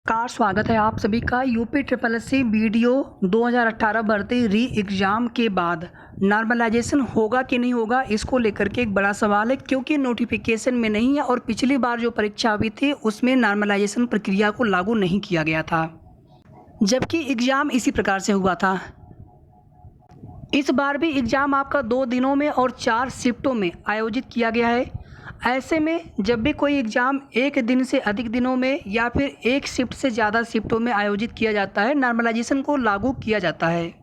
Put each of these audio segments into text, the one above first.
नमस्कार, स्वागत है आप सभी का UP triple S C video 2018 भर्ती री एग्ज़ाम के बाद नॉर्मलाइजेशन होगा कि नहीं होगा, इसको लेकर के एक बड़ा सवाल है क्योंकि नोटिफिकेशन में नहीं है और पिछली बार जो परीक्षा हुई थी उसमें नॉर्मलाइजेशन प्रक्रिया को लागू नहीं किया गया था, जबकि एग्ज़ाम इसी प्रकार से हुआ था। इस बार भी एग्ज़ाम आपका 2 दिनों में और 4 शिफ्टों में आयोजित किया गया है। ऐसे में जब भी कोई एग्ज़ाम एक दिन से अधिक दिनों में या फिर एक शिफ्ट से ज़्यादा शिफ्टों में आयोजित किया जाता है, नॉर्मलाइजेशन को लागू किया जाता है।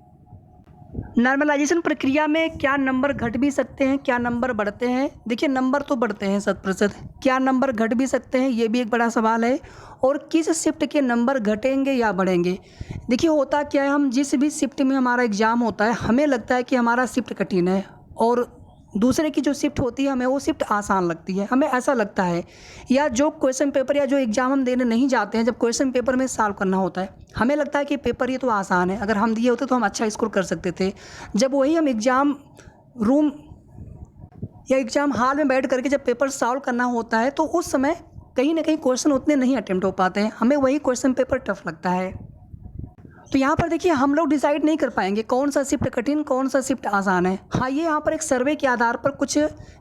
नॉर्मलाइजेशन प्रक्रिया में क्या नंबर घट भी सकते हैं, क्या नंबर बढ़ते हैं? देखिए, नंबर तो बढ़ते हैं 100%, क्या नंबर घट भी सकते हैं, ये भी एक बड़ा सवाल है। और किस शिफ्ट के नंबर घटेंगे या बढ़ेंगे? देखिए, होता क्या है, हम जिस भी शिफ्ट में हमारा एग्ज़ाम होता है, हमें लगता है कि हमारा शिफ्ट कठिन है और दूसरे की जो शिफ्ट होती है हमें वो शिफ्ट आसान लगती है, हमें ऐसा लगता है। या जो क्वेश्चन पेपर या जो एग्ज़ाम हम देने नहीं जाते हैं, जब क्वेश्चन पेपर में सॉल्व करना होता है, हमें लगता है कि पेपर ये तो आसान है, अगर हम दिए होते तो हम अच्छा स्कोर कर सकते थे। जब वही हम एग्ज़ाम रूम या एग्ज़ाम हॉल में बैठ करके जब पेपर सॉल्व करना होता है तो उस समय कहीं ना कहीं क्वेश्चन उतने नहीं अटेम्प्ट हो पाते हैं, हमें वही क्वेश्चन पेपर टफ लगता है। तो यहाँ पर देखिए, हम लोग डिसाइड नहीं कर पाएंगे कौन सा शिफ्ट कठिन, कौन सा शिफ्ट आसान है। हाँ, ये यहाँ पर एक सर्वे के आधार पर कुछ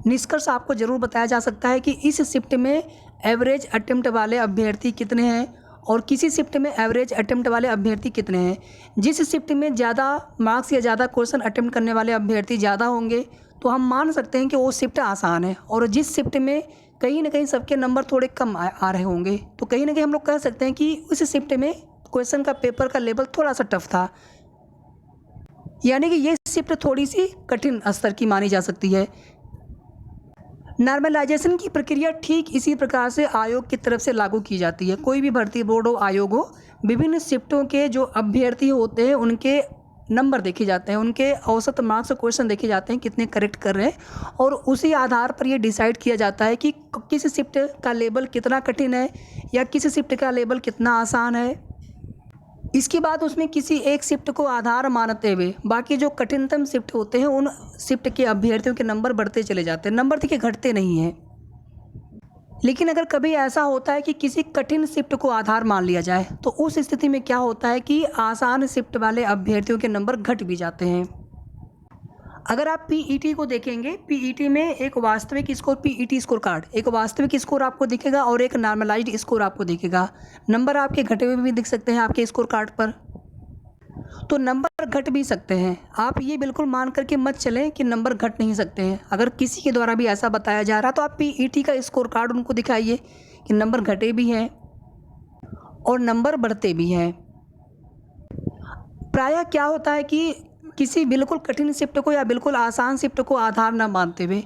निष्कर्ष आपको ज़रूर बताया जा सकता है कि इस शिफ्ट में एवरेज अटेम्प्ट वाले अभ्यर्थी कितने हैं और किसी शिफ्ट में एवरेज अटेम्प्ट वाले अभ्यर्थी कितने हैं। जिस शिफ्ट में ज़्यादा मार्क्स या ज़्यादा क्वेश्चन अटेम्प्ट करने वाले अभ्यर्थी ज़्यादा होंगे तो हम मान सकते हैं कि वो शिफ्ट आसान है, और जिस शिफ्ट में कहीं ना कहीं सबके नंबर थोड़े कम आ रहे होंगे तो कहीं ना कहीं हम लोग कह सकते हैं कि उस शिफ्ट में क्वेश्चन का पेपर का लेवल थोड़ा सा टफ था, यानी कि ये शिफ्ट थोड़ी सी कठिन स्तर की मानी जा सकती है। नॉर्मलाइजेशन की प्रक्रिया ठीक इसी प्रकार से आयोग की तरफ से लागू की जाती है। कोई भी भर्ती बोर्ड हो, आयोग हो, विभिन्न शिफ्टों के जो अभ्यर्थी होते हैं उनके नंबर देखे जाते हैं, उनके औसत मार्क्स क्वेश्चन देखे जाते हैं कितने करेक्ट कर रहे हैं, और उसी आधार पर ये डिसाइड किया जाता है कि किस शिफ्ट का लेवल कितना कठिन है या किस शिफ्ट का लेवल कितना आसान है। इसके बाद उसमें किसी एक शिफ्ट को आधार मानते हुए बाकी जो कठिनतम शिफ्ट होते हैं उन शिफ्ट के अभ्यर्थियों के नंबर बढ़ते चले जाते हैं, नंबर देखिए घटते नहीं हैं। लेकिन अगर कभी ऐसा होता है कि किसी कठिन शिफ्ट को आधार मान लिया जाए तो उस स्थिति में क्या होता है कि आसान शिफ्ट वाले अभ्यर्थियों के नंबर घट भी जाते हैं। अगर आप पीईटी को देखेंगे, पीईटी में एक वास्तविक स्कोर, पीईटी स्कोर कार्ड, एक वास्तविक स्कोर आपको दिखेगा और एक नॉर्मलाइज्ड स्कोर आपको दिखेगा। नंबर आपके घटे हुए भी दिख सकते हैं आपके स्कोर कार्ड पर, तो नंबर घट भी सकते हैं। आप ये बिल्कुल मान करके मत चलें कि नंबर घट नहीं सकते हैं। अगर किसी के द्वारा भी ऐसा बताया जा रहा तो आप पीईटी का स्कोर कार्ड उनको दिखाइए कि नंबर घटे भी हैं और नंबर बढ़ते भी हैं। प्रायः क्या होता है कि किसी बिल्कुल कठिन शिफ्ट को या बिल्कुल आसान शिफ्ट को आधार न मानते हुए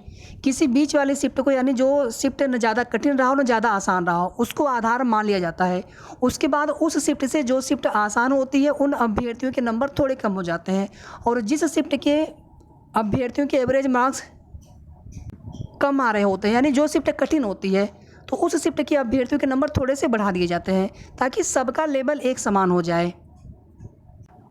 किसी बीच वाले शिफ्ट को, यानी जो शिफ्ट न ज़्यादा कठिन रहा हो न ज़्यादा आसान रहा हो, उसको आधार मान लिया जाता है। उसके बाद उस शिफ्ट से जो शिफ्ट आसान होती है उन अभ्यर्थियों के नंबर थोड़े कम हो जाते हैं, और जिस शिफ्ट के अभ्यर्थियों के एवरेज मार्क्स कम आ रहे होते हैं, यानी जो शिफ्ट कठिन होती है, तो उस शिफ्ट के अभ्यर्थियों के नंबर थोड़े से बढ़ा दिए जाते हैं ताकि सबका लेवल एक समान हो जाए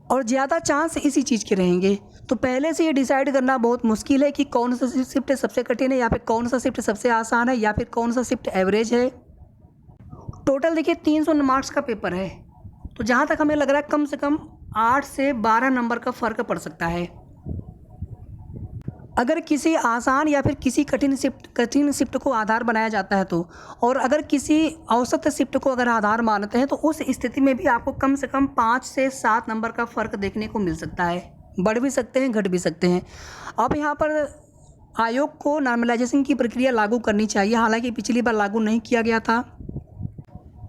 और ज़्यादा चांस इसी चीज़ के रहेंगे। तो पहले से ये डिसाइड करना बहुत मुश्किल है कि कौन सा शिफ्ट सबसे कठिन है या फिर कौन सा शिफ्ट सबसे आसान है या फिर कौन सा शिफ्ट एवरेज है। टोटल देखिए 300 मार्क्स का पेपर है, तो जहाँ तक हमें लग रहा है कम से कम 8 से 12 नंबर का फ़र्क पड़ सकता है। अगर किसी आसान या फिर किसी कठिन शिफ्ट को आधार बनाया जाता है तो, और अगर किसी औसत शिफ्ट को अगर आधार मानते हैं तो उस स्थिति में भी आपको कम से कम 5 से 7 नंबर का फ़र्क देखने को मिल सकता है। बढ़ भी सकते हैं, घट भी सकते हैं। अब यहाँ पर आयोग को नॉर्मलाइजेशन की प्रक्रिया लागू करनी चाहिए, हालांकि पिछली बार लागू नहीं किया गया था।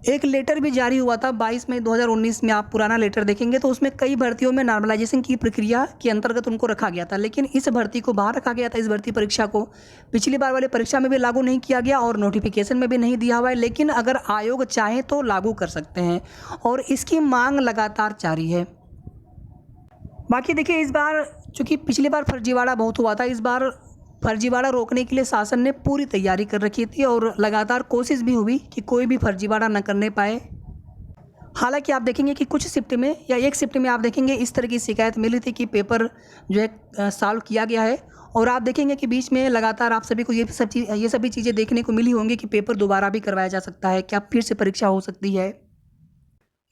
एक लेटर भी जारी हुआ था 22 मई 2019 में, आप पुराना लेटर देखेंगे तो उसमें कई भर्तियों में नॉर्मलाइजेशन की प्रक्रिया के अंतर्गत उनको रखा गया था, लेकिन इस भर्ती को बाहर रखा गया था। इस भर्ती परीक्षा को पिछली बार वाली परीक्षा में भी लागू नहीं किया गया और नोटिफिकेशन में भी नहीं दिया हुआ है, लेकिन अगर आयोग चाहे तो लागू कर सकते हैं और इसकी मांग लगातार जारी है। बाकी देखिए, इस बार चूँकि पिछली बार फर्जीवाड़ा बहुत हुआ था, इस बार फर्जीवाड़ा रोकने के लिए शासन ने पूरी तैयारी कर रखी थी और लगातार कोशिश भी हुई कि कोई भी फर्जीवाड़ा न करने पाए। हालांकि आप देखेंगे कि कुछ शिफ्ट में या एक शिफ्ट में आप देखेंगे इस तरह की शिकायत मिली थी कि पेपर जो है सॉल्व किया गया है, और आप देखेंगे कि बीच में लगातार आप सभी को ये सभी चीज़ें देखने को मिली होंगी कि पेपर दोबारा भी करवाया जा सकता है, क्या फिर से परीक्षा हो सकती है।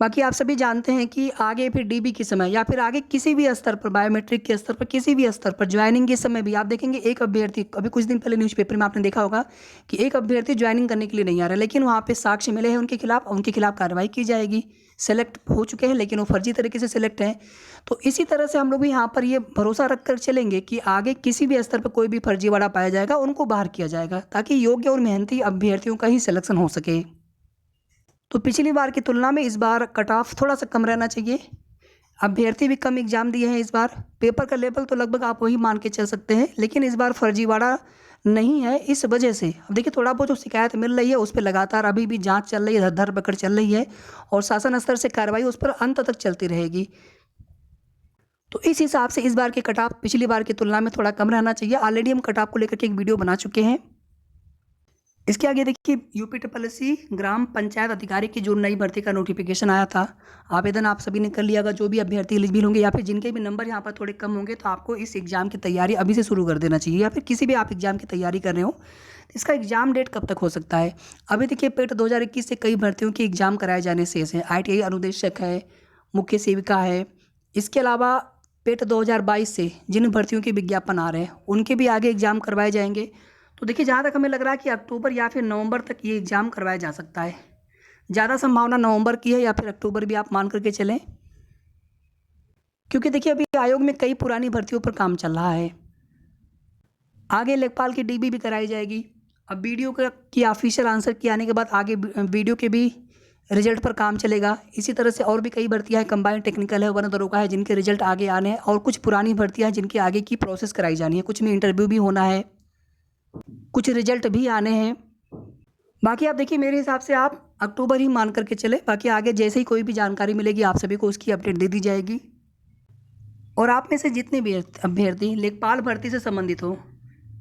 बाकी आप सभी जानते हैं कि आगे फिर डीबी के समय या फिर आगे किसी भी स्तर पर, बायोमेट्रिक के स्तर पर, किसी भी स्तर पर ज्वाइनिंग के समय भी आप देखेंगे एक अभ्यर्थी, अभी कुछ दिन पहले न्यूज़पेपर में आपने देखा होगा कि एक अभ्यर्थी ज्वाइनिंग करने के लिए नहीं आ रहा, लेकिन वहाँ पे साक्ष्य मिले हैं उनके खिलाफ कार्रवाई की जाएगी। सेलेक्ट हो चुके हैं लेकिन वो फर्जी तरीके से सिलेक्ट हैं। तो इसी तरह से हम लोग भी यहाँ पर ये भरोसा रख कर चलेंगे कि आगे किसी भी स्तर पर कोई भी फर्जीवाड़ा पाया जाएगा उनको बाहर किया जाएगा, ताकि योग्य और मेहनती अभ्यर्थियों का ही सिलेक्शन हो सके। तो पिछली बार की तुलना में इस बार कट ऑफ थोड़ा सा कम रहना चाहिए। अभ्यर्थी भी कम एग्ज़ाम दिए हैं इस बार। पेपर का लेवल तो लगभग आप वही मान के चल सकते हैं, लेकिन इस बार फर्जीवाड़ा नहीं है। इस वजह से अब देखिए थोड़ा बहुत जो शिकायत मिल रही है उस पर लगातार अभी भी जांच चल रही है, धरपकड़ चल रही है और शासन स्तर से कार्रवाई उस पर अंत तक चलती रहेगी। तो इस हिसाब से इस बार के कट ऑफ पिछली बार की तुलना में थोड़ा कम रहना चाहिए। ऑलरेडी हम कट ऑफ को लेकर के एक वीडियो बना चुके हैं। इसके आगे देखिए यूपीएससी ग्राम पंचायत अधिकारी की जो नई भर्ती का नोटिफिकेशन आया था, आवेदन आप सभी ने कर लिया होगा। जो भी अभ्यर्थी एलिजिबल होंगे या फिर जिनके भी नंबर यहाँ पर थोड़े कम होंगे तो आपको इस एग्ज़ाम की तैयारी अभी से शुरू कर देना चाहिए, या फिर किसी भी आप एग्ज़ाम की तैयारी कर रहे हो तो इसका एग्ज़ाम डेट कब तक हो सकता है। अभी देखिए पेट 2021 से कई भर्तियों की एग्ज़ाम कराए जाने शेष हैं। ITI अनुदेशक है, मुख्य सेविका है। इसके अलावा पेट 2022 से जिन भर्तियों के विज्ञापन आ रहे हैं उनके भी आगे एग्ज़ाम करवाए जाएंगे। तो देखिए जहाँ तक हमें लग रहा है कि अक्टूबर या फिर नवंबर तक ये एग्ज़ाम करवाया जा सकता है। ज़्यादा संभावना नवंबर की है या फिर अक्टूबर भी आप मान करके चलें, क्योंकि देखिए अभी आयोग में कई पुरानी भर्तियों पर काम चल रहा है। आगे लेखपाल की DB भी कराई जाएगी। अब वीडियो की ऑफिशियल आंसर की आने के बाद आगे वीडियो के भी रिजल्ट पर काम चलेगा। इसी तरह से और भी कई भर्तियाँ हैं, कंबाइंड टेक्निकल है, वन दरोगा है, जिनके रिजल्ट आगे आने हैं, और कुछ पुरानी भर्तियाँ हैं जिनकी आगे की प्रोसेस कराई जानी है। कुछ में इंटरव्यू भी होना है, कुछ रिजल्ट भी आने हैं। बाकी आप देखिए मेरे हिसाब से आप अक्टूबर ही मान करके चले। बाकी आगे जैसे ही कोई भी जानकारी मिलेगी आप सभी को उसकी अपडेट दे दी जाएगी। और आप में से जितने भी अभ्यर्थी लेखपाल भर्ती से संबंधित हो,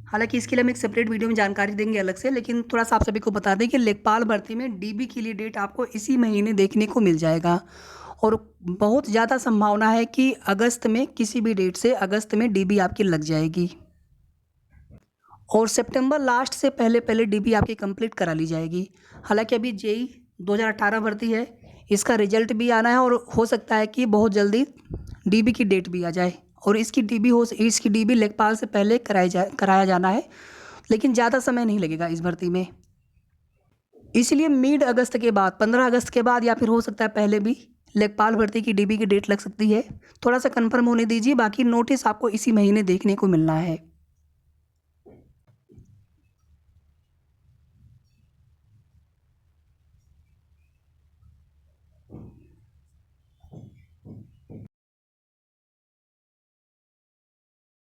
हालांकि इसके लिए हम एक सेपरेट वीडियो में जानकारी देंगे अलग से, लेकिन थोड़ा सा आप सभी को बता दें कि लेखपाल भर्ती में DB के लिए डेट आपको इसी महीने देखने को मिल जाएगा। और बहुत ज़्यादा संभावना है कि अगस्त में, किसी भी डेट से अगस्त में DB आपकी लग जाएगी और सितंबर लास्ट से पहले पहले DB आपकी कंप्लीट करा ली जाएगी। हालांकि अभी JEE 2018 भर्ती है, इसका रिजल्ट भी आना है और हो सकता है कि बहुत जल्दी DB की डेट भी आ जाए और इसकी DB लेखपाल से पहले कराया जाना है, लेकिन ज़्यादा समय नहीं लगेगा इस भर्ती में। इसलिए मिड अगस्त के बाद, 15 अगस्त के बाद या फिर हो सकता है पहले भी लेखपाल भर्ती की DB की डेट लग सकती है। थोड़ा सा कंफर्म होने दीजिए। बाकी नोटिस आपको इसी महीने देखने को मिलना है।